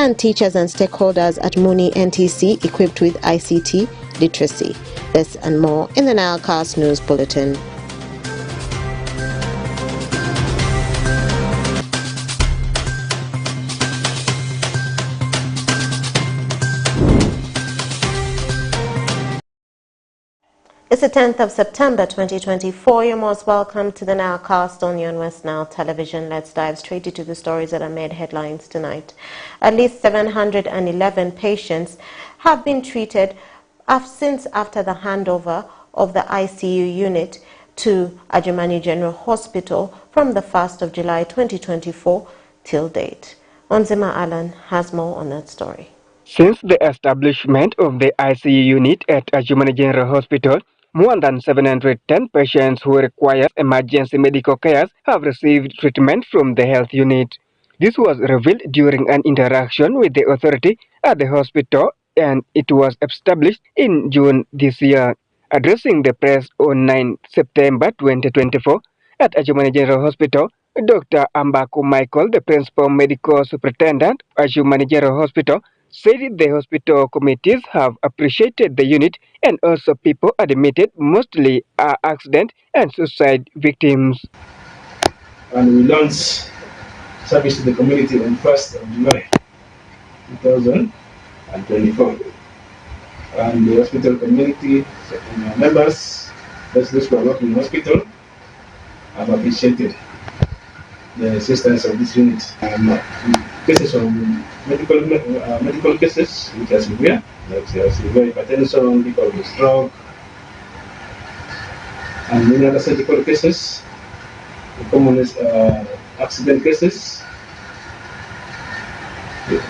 and teachers and stakeholders at Muni NTC equipped with ICT literacy. This and more in the NILE News Bulletin. It's the 10th of September 2024. You're most welcome to the NILE on your West Nile television. Let's dive straight into the stories that have made headlines tonight. At least 711 patients have been treated since after the handover of the ICU unit to Ajumani General Hospital from the 1st of July 2024 till date. Onzima Alan has more on that story. Since the establishment of the ICU unit at Ajumani General Hospital, more than 710 patients who require emergency medical care have received treatment from the health unit. This was revealed during an interaction with the authority at the hospital, and it was established in June this year. Addressing the press on 9 September 2024 at Ajumani General Hospital, Dr. Ambaku Michael, the principal medical superintendent at Ajumani General Hospital, said the hospital committees have appreciated the unit, and also people admitted mostly are accident and suicide victims. And we launched service to the community on 1st of July 2024. And the hospital community members, those who are working in the hospital, have appreciated the assistance of this unit. Cases of medical cases which are severe, like severe hypertension, people with stroke, and many other surgical cases. The commonest accident cases, the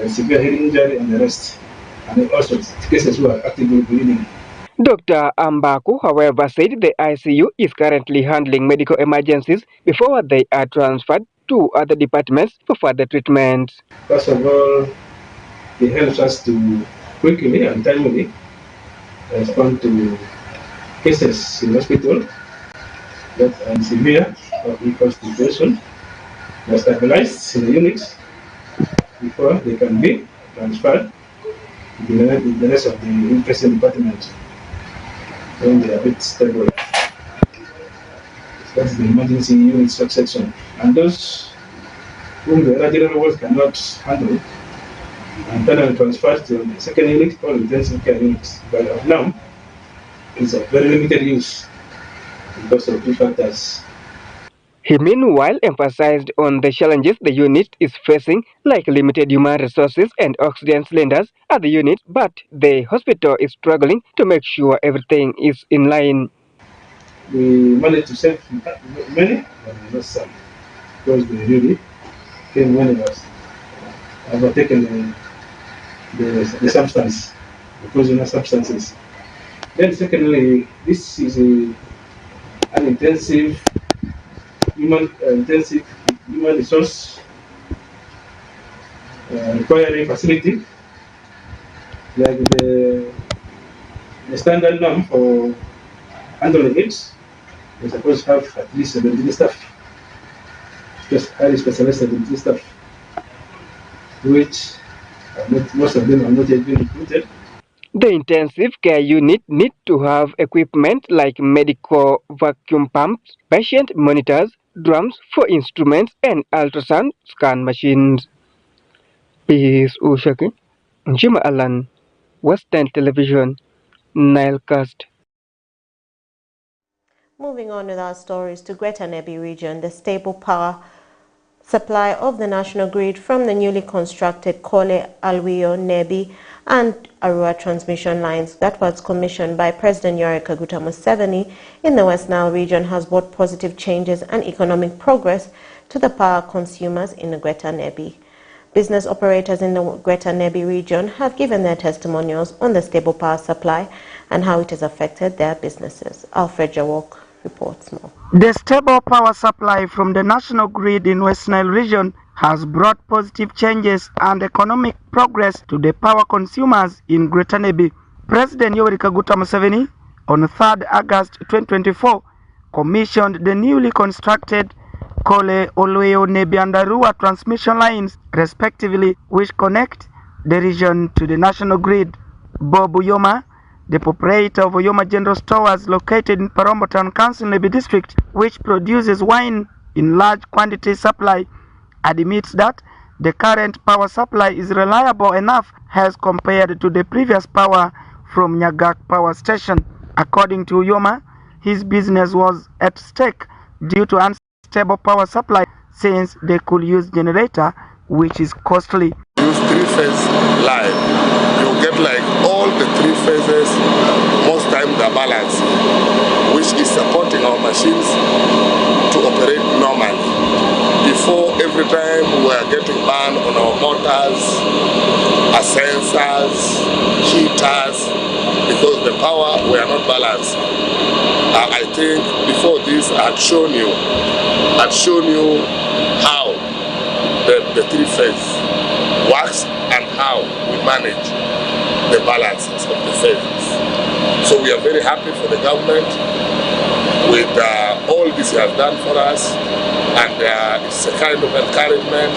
severe head injury, and the rest, and also cases who are actively bleeding. Dr. Ambaku, however, said the ICU is currently handling medical emergencies before they are transferred to other departments for further treatment. First of all, it helps us to quickly and timely respond to cases in hospital that are severe or equal situation, are stabilized in the units before they can be transferred to the rest of the inpatient department when they are a bit stable. That's the emergency unit subsection. And those whom the other general wards cannot handle and then transferred to the second unit or intensive care units. But now, it's a very limited use because of two factors. He meanwhile emphasized on the challenges the unit is facing, like limited human resources and oxygen cylinders at the unit, but the hospital is struggling to make sure everything is in line. We managed to save many, but not some, because the really came when it was overtaken the substance, the poisonous substances. Then secondly, this is an intensive human resource requiring facility, like the standard norm for handling it. We're supposed to have at least 17 staff, just highly specialized 17 staff, which most of them are not yet being recruited. The intensive care unit need to have equipment like medical vacuum pumps, patient monitors, drums for instruments, and ultrasound scan machines. Peace Ushaki, Jima Alan, Western Television, Nilecast. Moving on with our stories to Greater Nebi region, the stable power supply of the national grid from the newly constructed Kole, Alwio, Nebi and Arua transmission lines that was commissioned by President Yoweri Kaguta Museveni in the West Nile region has brought positive changes and economic progress to the power consumers in the Greater Nebi. Business operators in the Greater Nebi region have given their testimonials on the stable power supply and how it has affected their businesses. Alfred Jawok reports more. The stable power supply from the national grid in West Nile region has brought positive changes and economic progress to the power consumers in Greater Nebi. President Yoweri Kaguta Museveni on 3rd August 2024 commissioned the newly constructed Kole, Olweo, Nebi and Arua transmission lines respectively, which connect the region to the national grid. Bob Uyoma, the proprietor of Uyoma General Stores located in Parombo Town Council, Nebi District, which produces wine in large quantity supply, admits that the current power supply is reliable enough as compared to the previous power from Nyagak Power Station. According to Uyoma, his business was at stake due to unstable power supply since they could use generator, which is costly. Use three-phase line, you get like all the three phases, most time the balance, which is supporting our machines to operate normally. Before, every time we are getting burned on our motors, our sensors, heaters, because the power we are not balanced. I think before this I had shown you how the three-phase works and how we manage the balances of the phases. So we are very happy for the government with all this he has done for us, and it's a kind of encouragement,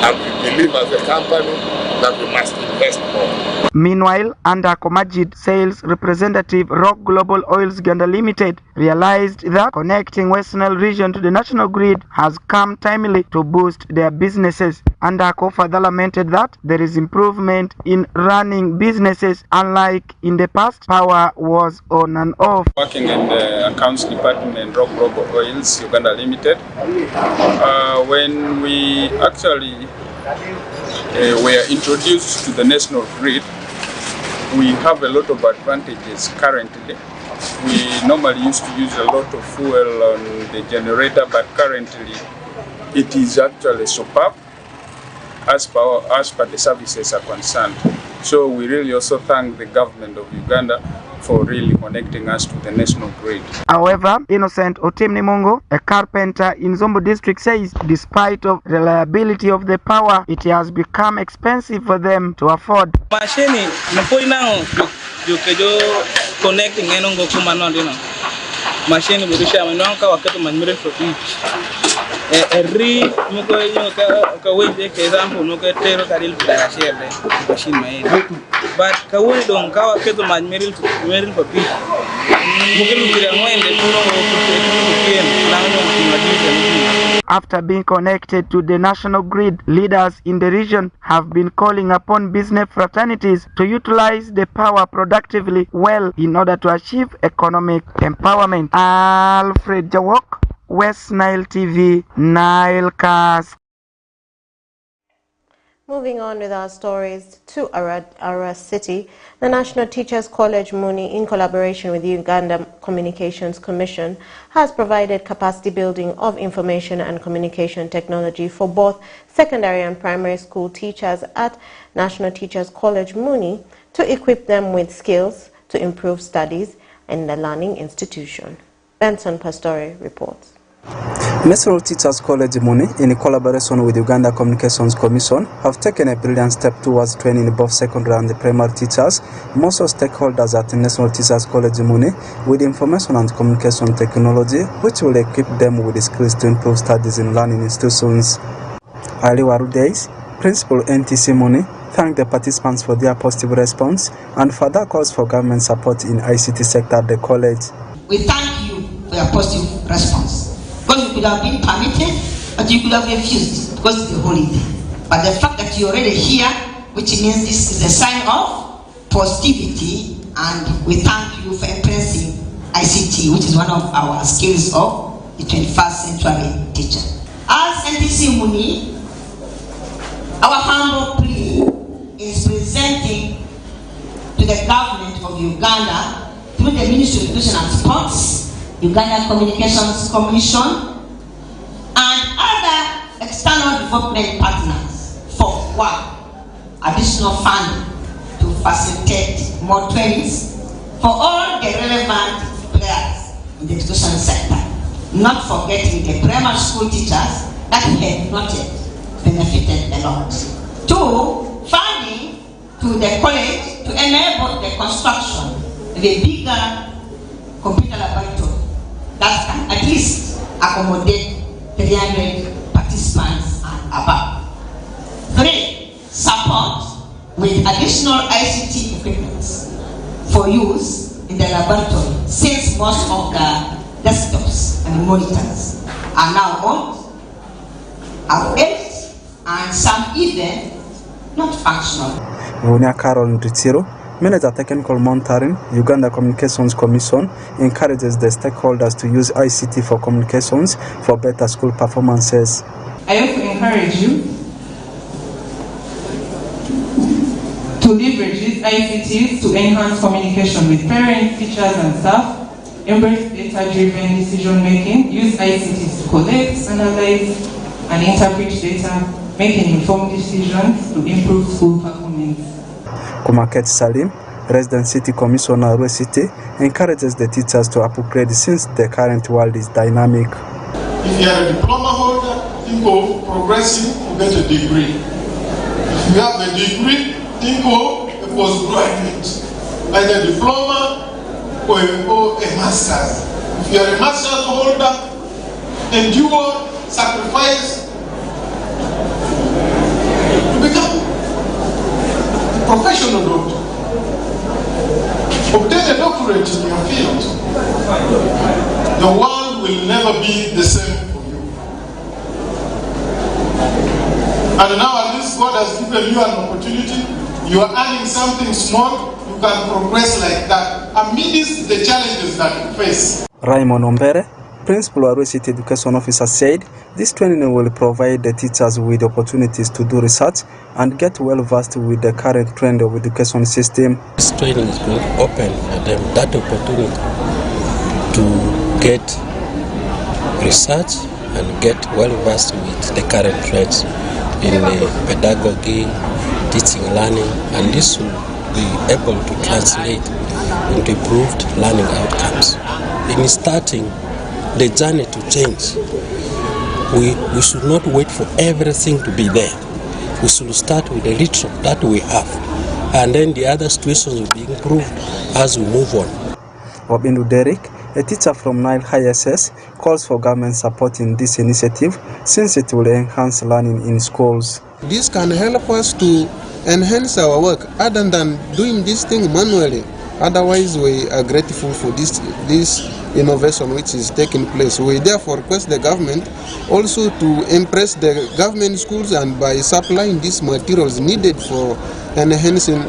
and we believe as a company that we must invest more. Meanwhile, under Komajid sales representative Rock Global Oils Uganda Limited realized that connecting West Nile region to the national grid has come timely to boost their businesses. Andako further lamented that there is improvement in running businesses, unlike in the past, power was on and off. Working in the accounts department in Rock Global Oils Uganda Limited, when we actually were introduced to the national grid, we have a lot of advantages currently. We normally used to use a lot of fuel on the generator, but currently it is actually superb as per the services are concerned. So we really also thank the government of Uganda for really connecting us to the national grid. However, Innocent Otimni Mungo, a carpenter in Zombo district, says despite of reliability of the power, it has become expensive for them to afford. Machine connecting enongo kumano dino. Machine budisha manonka wakati manmire for each. Every muko ka wage ke example muko tero kadil pla share machine mai. But kawul don ka wakati manmire for each. After being connected to the national grid, leaders in the region have been calling upon business fraternities to utilize the power productively well in order to achieve economic empowerment. Alfred Jawok, West Nile TV, Nile Cast. Moving on with our stories to Arua City, the National Teachers College Muni, in collaboration with the Uganda Communications Commission, has provided capacity building of information and communication technology for both secondary and primary school teachers at National Teachers College Muni to equip them with skills to improve studies in the learning institution. Benson Pastore reports. National Teachers College Muni, in collaboration with Uganda Communications Commission, have taken a brilliant step towards training both secondary and primary teachers, most stakeholders at National Teachers College Muni, with information and communication technology, which will equip them with skills to improve studies in learning institutions. Ali Warudeis, Principal NTC Muni, thanked the participants for their positive response and further calls for government support in ICT sector at the college. We thank you for your positive response. Because you could have been permitted, but you could have refused because it's a holiday. But the fact that you're already here, which means this is a sign of positivity, and we thank you for embracing ICT, which is one of our skills of the 21st century teacher. As NTC Muni, our humble plea is presenting to the government of Uganda through the Ministry of Education and Sports, Uganda Communications Commission, and other external development partners for additional funding to facilitate more trainings for all the relevant players in the education sector, not forgetting the primary school teachers that have not yet benefited a lot. 2, funding to the college to enable the construction of a bigger computer laboratory that can at least accommodate 300 participants and above. 3. Support with additional ICT equipment for use in the laboratory, since most of the desktops and monitors are now owned, outdated, and some even not functional. Vunia Carol Ndritiro, Manager Technical Monitoring, Uganda Communications Commission, encourages the stakeholders to use ICT for communications for better school performances. I also encourage you to leverage these ICTs to enhance communication with parents, teachers, and staff, embrace data-driven decision-making, use ICTs to collect, analyze, and interpret data, making informed decisions to improve school performance. Kumaket Salim, Resident City Commissioner Rwe City, encourages the teachers to upgrade since the current world is dynamic. If you are a diploma holder, think of progressing to get a degree. If you have a degree, think of a postgraduate, either diploma or a master's. If you are a master's holder, endure, sacrifice to become a professional doctor. Obtain a doctorate in your field. The world will never be the same for you. And now at least God has given you an opportunity. You are earning something small, you can progress like that amidst the challenges that you face. Raymond Ombere, Principal Rwe City Education Officer, said this training will provide the teachers with opportunities to do research and get well versed with the current trend of education system. This training is going to open for them that opportunity to get research and get well versed with the current trends in the pedagogy, teaching, learning, and this will be able to translate into improved learning outcomes. In starting the journey to change, we should not wait for everything to be there. We should start with the little that we have, and then the other situations will be improved as we move on. Obindu Derek, a teacher from NILE ISS, calls for government support in this initiative since it will enhance learning in schools. This can help us to enhance our work other than doing this thing manually. Otherwise, we are grateful for this innovation which is taking place. We therefore request the government also to impress the government schools and by supplying these materials needed for enhancing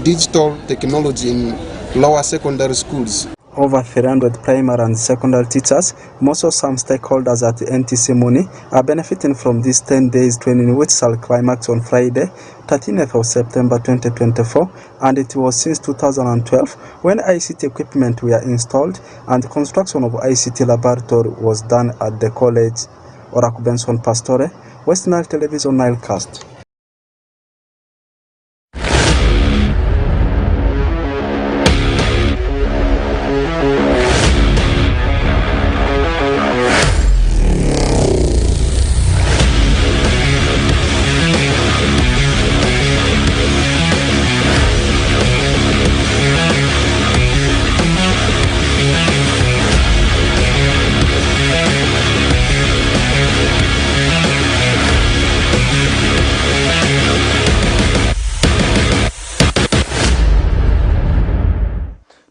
digital technology in lower secondary schools. Over 300 primary and secondary teachers, most of some stakeholders at NTC Muni, are benefiting from this 10 days training which shall climax on Friday, 13th of September 2024, and it was since 2012 when ICT equipment were installed and the construction of ICT laboratory was done at the college. Oraku Benson Pastore, West Nile Television Nilecast.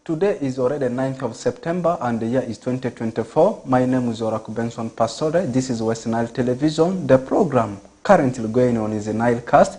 Today is already 9th of September and the year is 2024. My name is Oraku Benson Pastore. This is West Nile Television. The program currently going on is a Nilecast.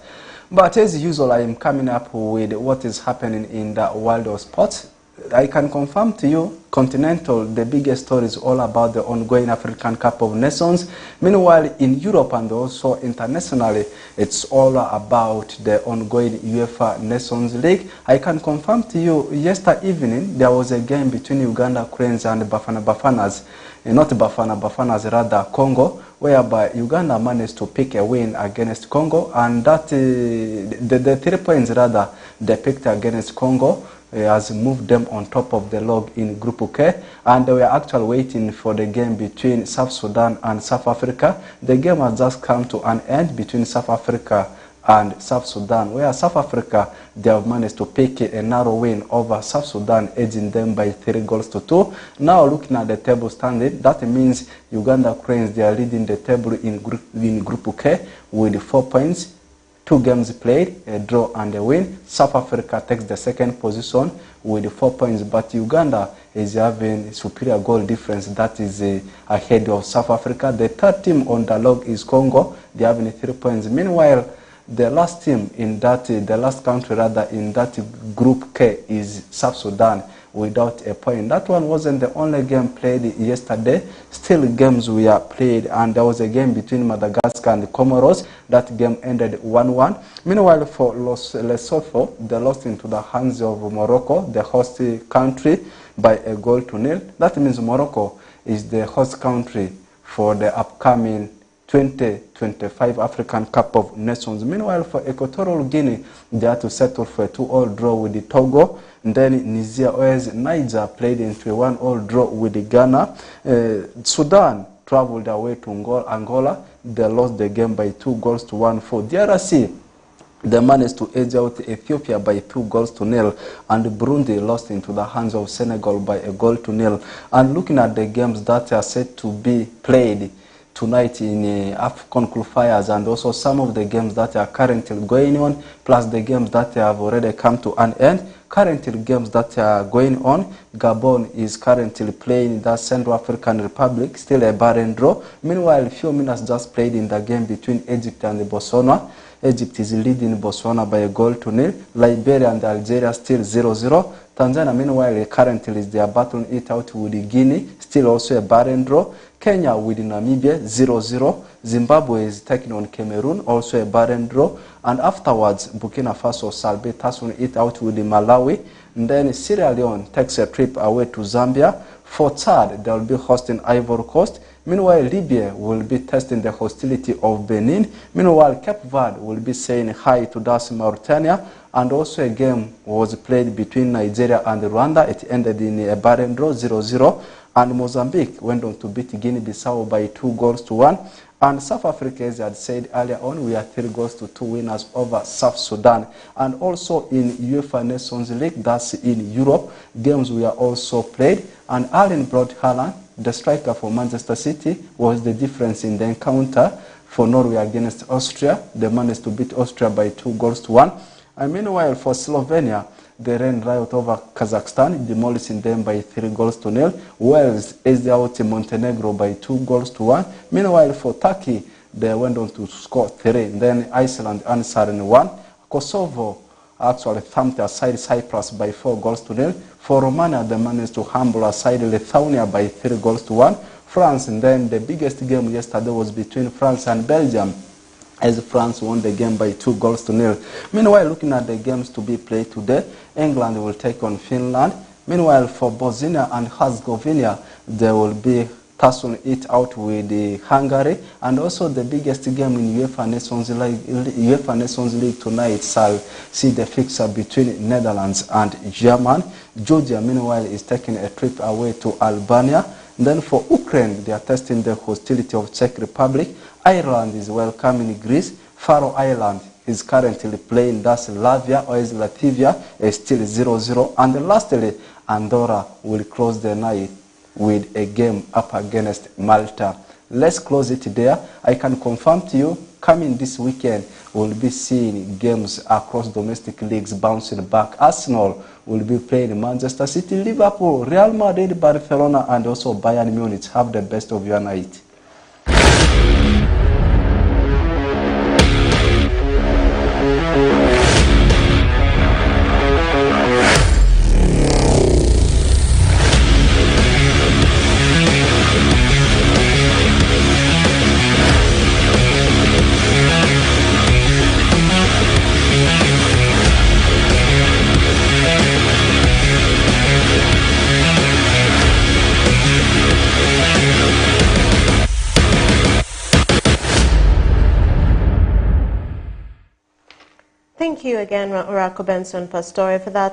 But as usual, I am coming up with what is happening in the world of sports. I can confirm to you, Continental, the biggest story is all about the ongoing African Cup of Nations. Meanwhile, in Europe and also internationally, it's all about the ongoing UEFA Nations League. I can confirm to you, yesterday evening, there was a game between Uganda Cranes and Bafana Bafanas. Not Bafana Bafanas, rather Congo, whereby Uganda managed to pick a win against Congo, and that the 3 points rather they picked against Congo has moved them on top of the log in Group K, and we are actually waiting for the game between South Sudan and South Africa. The game has just come to an end between South Africa and South Sudan, where South Africa, they have managed to pick a narrow win over South Sudan, edging them by 3-2. Now looking at the table standing, that means Uganda Cranes, they are leading the table in Group K with 4 points. 2 games played, a draw and a win. South Africa takes the second position with 4 points, but Uganda is having superior goal difference that is ahead of South Africa. The third team on the log is Congo. They are having 3 points. Meanwhile, the last team in that, the last country rather in that Group K is South Sudan without a point. That one wasn't the only game played yesterday. Still games were played, and there was a game between Madagascar and the Comoros. That game ended 1-1. Meanwhile, for Lesotho, they lost into the hands of Morocco, the host country, by 1-0. That means Morocco is the host country for the upcoming 2025 African Cup of Nations. Meanwhile, for Equatorial Guinea, they had to settle for a 2-2 draw with the Togo. And then Niger played into a 1-1 draw with the Ghana. Sudan traveled away to Angola. They lost the game by 2-1 for DRC. They managed to edge out Ethiopia by 2-0, and Burundi lost into the hands of Senegal by 1-0. And looking at the games that are set to be played tonight in AFCON qualifiers, and also some of the games that are currently going on, plus the games that have already come to an end. Currently games that are going on, Gabon is currently playing the Central African Republic, still a barren draw. Meanwhile, a few minutes just played in the game between Egypt and Botswana. Egypt is leading Botswana by 1-0. Liberia and Algeria still 0-0. Tanzania, meanwhile, currently they are battling it out with Guinea, still also a barren draw. Kenya with Namibia 0-0. Zimbabwe is taking on Cameroon, also a barren draw. And afterwards, Burkina Faso shall be tussling it out with Malawi. And then Sierra Leone takes a trip away to Zambia. For Chad, they will be hosting Ivory Coast. Meanwhile, Libya will be testing the hostility of Benin. Meanwhile, Cape Verde will be saying hi to Das Mauritania. And also a game was played between Nigeria and Rwanda. It ended in a barren draw, 0-0. And Mozambique went on to beat Guinea-Bissau by 2-1. And South Africa, as I had said earlier on, we are 3-2 winners over South Sudan. And also in UEFA Nations League, that's in Europe, games were also played. And Erling Braut Haaland, the striker for Manchester City, was the difference in the encounter for Norway against Austria. They managed to beat Austria by 2-1. And meanwhile, for Slovenia, they ran riot over Kazakhstan, demolishing them by 3-0. Wales edged out Montenegro by 2-1. Meanwhile, for Turkey, they went on to score 3. Then Iceland answered in 1. Kosovo actually thumped aside Cyprus by 4-0. For Romania, they managed to humble aside Lithuania by 3-1. France, and then the biggest game yesterday was between France and Belgium, as France won the game by 2-0. Meanwhile, looking at the games to be played today, England will take on Finland. Meanwhile, for Bosnia and Herzegovina, they will be tussling it out with Hungary. And also the biggest game in UEFA Nations League tonight shall see the fixture between Netherlands and Germany. Georgia, meanwhile, is taking a trip away to Albania. And then for Ukraine, they are testing the hostility of Czech Republic. Ireland is welcoming Greece. Faroe Island is currently playing, that's Latvia is still 0-0. And lastly, Andorra will close the night with a game up against Malta. Let's close it there. I can confirm to you, coming this weekend, we'll be seeing games across domestic leagues bouncing back. Arsenal will be playing Manchester City, Liverpool, Real Madrid, Barcelona, and also Bayern Munich. Have the best of your night. Thank you again, Rako Benson Pastore, for that